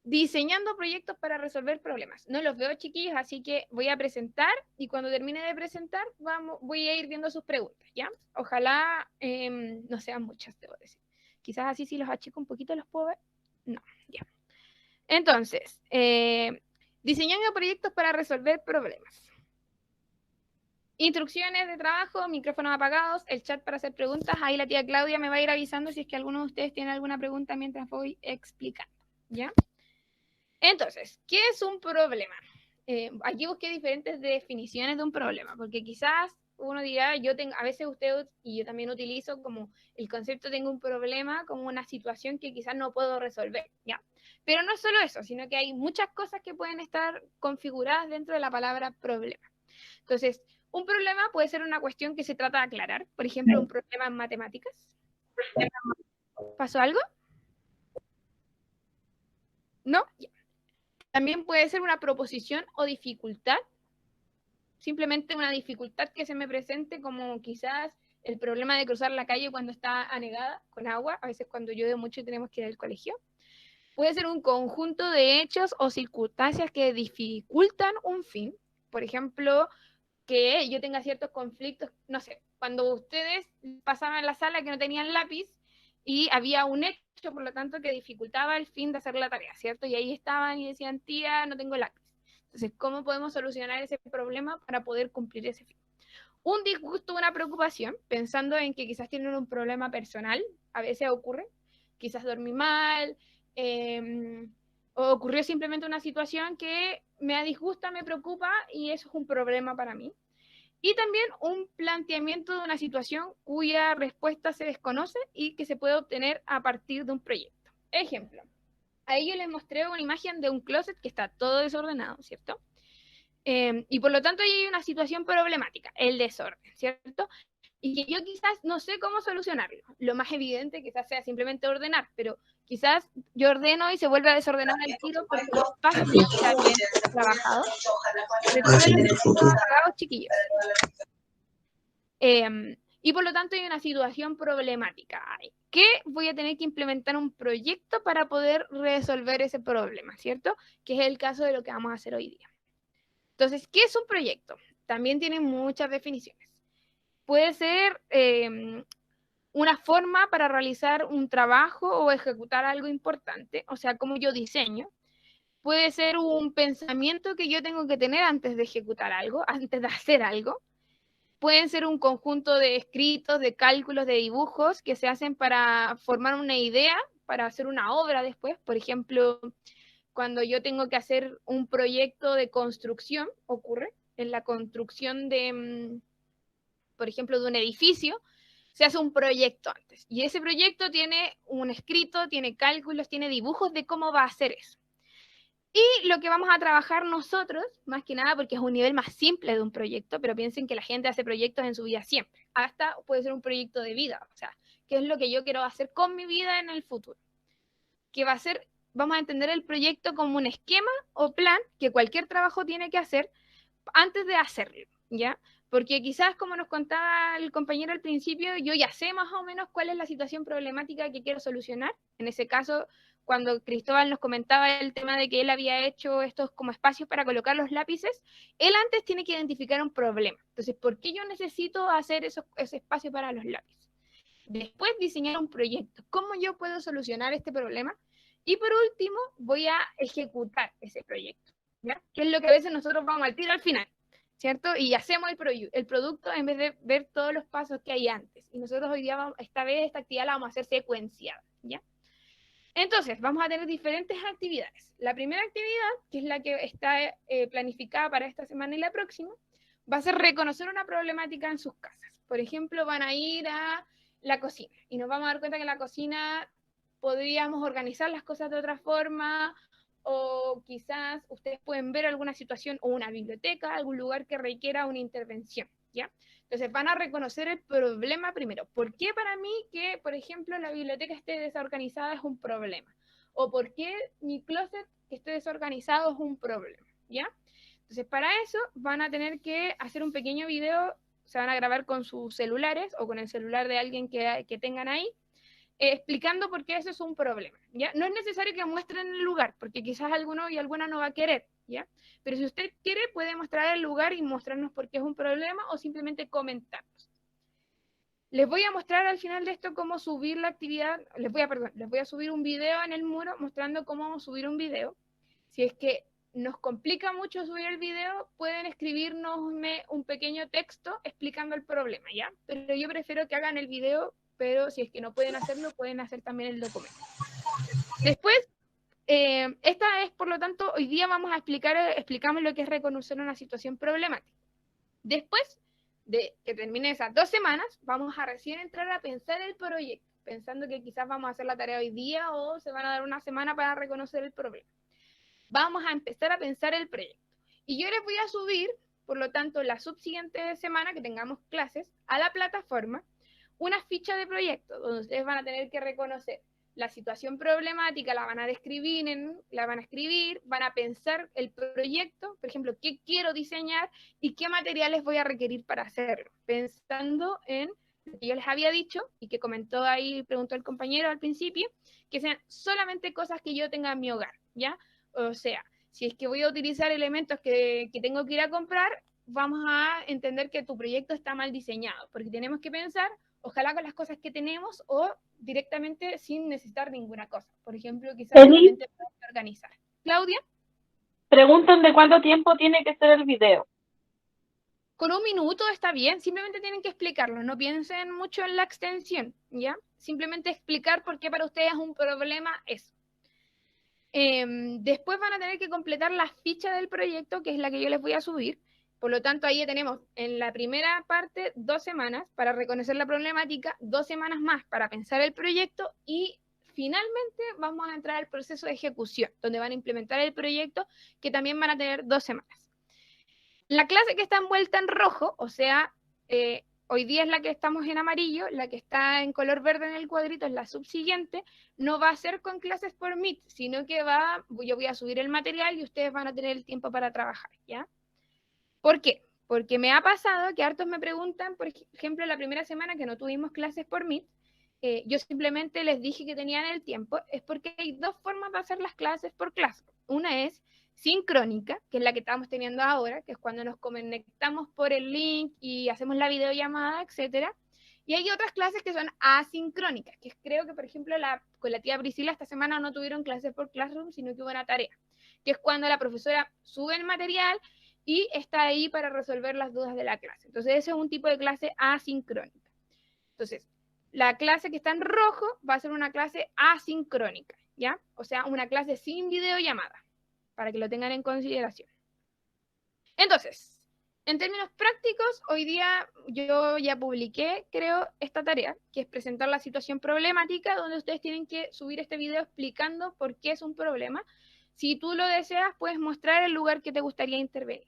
diseñando proyectos para resolver problemas. No los veo, chiquillos, así que voy a presentar y cuando termine de presentar voy a ir viendo sus preguntas, ¿ya? Ojalá no sean muchas, debo decir. Quizás así si los achico un poquito los puedo ver. No, ya. Entonces, diseñando proyectos para resolver problemas. Instrucciones de trabajo, micrófonos apagados, el chat para hacer preguntas. Ahí la tía Claudia me va a ir avisando si es que alguno de ustedes tiene alguna pregunta mientras voy explicando, ¿ya? Entonces, ¿qué es un problema? Aquí busqué diferentes definiciones de un problema, porque quizás uno dirá, a veces usted y yo también utilizo como el concepto tengo un problema como una situación que quizás no puedo resolver, ¿ya? Pero no es solo eso, sino que hay muchas cosas que pueden estar configuradas dentro de la palabra problema. Entonces, un problema puede ser una cuestión que se trata de aclarar, por ejemplo, un problema en matemáticas. ¿Pasó algo? ¿No? Ya. También puede ser una proposición o dificultad, simplemente una dificultad que se me presente, como quizás el problema de cruzar la calle cuando está anegada con agua, a veces cuando llueve mucho y tenemos que ir al colegio. Puede ser un conjunto de hechos o circunstancias que dificultan un fin, por ejemplo, que yo tenga ciertos conflictos, no sé, cuando ustedes pasaban a la sala que no tenían lápiz y había un hecho, por lo tanto, que dificultaba el fin de hacer la tarea, ¿cierto? Y ahí estaban y decían, tía, no tengo lápiz. Entonces, ¿cómo podemos solucionar ese problema para poder cumplir ese fin? Un disgusto, una preocupación, pensando en que quizás tienen un problema personal, a veces ocurre, quizás dormí mal, o ocurrió simplemente una situación que me disgusta, me preocupa y eso es un problema para mí. Y también un planteamiento de una situación cuya respuesta se desconoce y que se puede obtener a partir de un proyecto. Ejemplo, ahí yo les mostré una imagen de un closet que está todo desordenado, ¿cierto? Y por lo tanto ahí hay una situación problemática, el desorden, ¿cierto? Y que yo quizás no sé cómo solucionarlo. Lo más evidente quizás sea simplemente ordenar, pero quizás yo ordeno y se vuelve a desordenar el tiro porque el espacio no está bien trabajado. Recuerden los micrófonos apagados, chiquillos. Y por lo tanto hay una situación problemática. Que voy a tener que implementar un proyecto para poder resolver ese problema, ¿cierto? Que es el caso de lo que vamos a hacer hoy día. Entonces, ¿qué es un proyecto? También tiene muchas definiciones. Puede ser una forma para realizar un trabajo o ejecutar algo importante, o sea, como yo diseño. Puede ser un pensamiento que yo tengo que tener antes de ejecutar algo, antes de hacer algo. Pueden ser un conjunto de escritos, de cálculos, de dibujos que se hacen para formar una idea, para hacer una obra después. Por ejemplo, cuando yo tengo que hacer un proyecto de construcción, ocurre en la construcción de, por ejemplo, de un edificio, se hace un proyecto antes. Y ese proyecto tiene un escrito, tiene cálculos, tiene dibujos de cómo va a hacer eso. Y lo que vamos a trabajar nosotros, más que nada porque es un nivel más simple de un proyecto, pero piensen que la gente hace proyectos en su vida siempre. Hasta puede ser un proyecto de vida, o sea, qué es lo que yo quiero hacer con mi vida en el futuro. Que va a ser, vamos a entender el proyecto como un esquema o plan que cualquier trabajo tiene que hacer antes de hacerlo, ¿ya? Porque quizás, como nos contaba el compañero al principio, yo ya sé más o menos cuál es la situación problemática que quiero solucionar. En ese caso, cuando Cristóbal nos comentaba el tema de que él había hecho estos como espacios para colocar los lápices, él antes tiene que identificar un problema. Entonces, ¿por qué yo necesito hacer ese espacio para los lápices? Después diseñar un proyecto. ¿Cómo yo puedo solucionar este problema? Y por último, voy a ejecutar ese proyecto, ¿ya? Que es lo que a veces nosotros vamos al tiro al final, ¿cierto? Y hacemos el producto en vez de ver todos los pasos que hay antes. Y nosotros hoy día, esta vez, esta actividad la vamos a hacer secuenciada, ¿ya? Entonces, vamos a tener diferentes actividades. La primera actividad, que es la que está planificada para esta semana y la próxima, va a ser reconocer una problemática en sus casas. Por ejemplo, van a ir a la cocina y nos vamos a dar cuenta que en la cocina podríamos organizar las cosas de otra forma o quizás ustedes pueden ver alguna situación o una biblioteca, algún lugar que requiera una intervención, ¿ya? Entonces van a reconocer el problema primero. ¿Por qué para mí que, por ejemplo, la biblioteca esté desorganizada es un problema? ¿O por qué mi closet que esté desorganizado es un problema? ¿Ya? Entonces para eso van a tener que hacer un pequeño video, se van a grabar con sus celulares o con el celular de alguien que tengan ahí, explicando por qué eso es un problema, ¿ya? No es necesario que muestren el lugar, porque quizás alguno y alguna no va a querer, ¿ya? Pero si usted quiere, puede mostrar el lugar y mostrarnos por qué es un problema o simplemente comentarnos. Les voy a mostrar al final de esto cómo subir la actividad, les voy a subir un video en el muro mostrando cómo subir un video. Si es que nos complica mucho subir el video, pueden escribirnos un pequeño texto explicando el problema, ¿ya? Pero yo prefiero que hagan el video, pero si es que no pueden hacerlo, pueden hacer también el documento. Después, esta es, por lo tanto, hoy día vamos a explicamos lo que es reconocer una situación problemática. Después de que termine esas 2 semanas, vamos a recién entrar a pensar el proyecto, pensando que quizás vamos a hacer la tarea hoy día o se van a dar una semana para reconocer el problema. Vamos a empezar a pensar el proyecto. Y yo les voy a subir, por lo tanto, la subsiguiente semana que tengamos clases, a la plataforma, una ficha de proyecto, donde ustedes van a tener que reconocer la situación problemática, la van a escribir, van a pensar el proyecto, por ejemplo, qué quiero diseñar y qué materiales voy a requerir para hacerlo, pensando en lo que yo les había dicho y que comentó ahí, preguntó el compañero al principio, que sean solamente cosas que yo tenga en mi hogar, ¿ya? O sea, si es que voy a utilizar elementos que tengo que ir a comprar, vamos a entender que tu proyecto está mal diseñado, porque tenemos que pensar, ojalá con las cosas que tenemos o directamente sin necesitar ninguna cosa. Por ejemplo, quizás solamente para organizar. Claudia. Preguntan de cuánto tiempo tiene que ser el video. Con 1 minuto está bien, simplemente tienen que explicarlo, no piensen mucho en la extensión, ¿ya? Simplemente explicar por qué para ustedes es un problema eso. Después van a tener que completar la ficha del proyecto, que es la que yo les voy a subir. Por lo tanto, ahí tenemos en la primera parte 2 semanas para reconocer la problemática, 2 semanas más para pensar el proyecto y finalmente vamos a entrar al proceso de ejecución, donde van a implementar el proyecto, que también van a tener 2 semanas. La clase que está envuelta en rojo, o sea, hoy día es la que estamos en amarillo, la que está en color verde en el cuadrito es la subsiguiente, no va a ser con clases por Meet, sino que yo voy a subir el material y ustedes van a tener el tiempo para trabajar, ¿ya? ¿Por qué? Porque me ha pasado que hartos me preguntan, por ejemplo, la primera semana que no tuvimos clases por Meet, yo simplemente les dije que tenían el tiempo, es porque hay 2 formas de hacer las clases por clase. Una es sincrónica, que es la que estamos teniendo ahora, que es cuando nos conectamos por el link y hacemos la videollamada, etcétera. Y hay otras clases que son asincrónicas, que creo que, por ejemplo, con la tía Priscila esta semana no tuvieron clases por Classroom, sino que hubo una tarea, que es cuando la profesora sube el material y está ahí para resolver las dudas de la clase. Entonces, ese es un tipo de clase asincrónica. Entonces, la clase que está en rojo va a ser una clase asincrónica, ¿ya? O sea, una clase sin videollamada, para que lo tengan en consideración. Entonces, en términos prácticos, hoy día yo ya publiqué, creo, esta tarea, que es presentar la situación problemática, donde ustedes tienen que subir este video explicando por qué es un problema. Si tú lo deseas, puedes mostrar el lugar que te gustaría intervenir.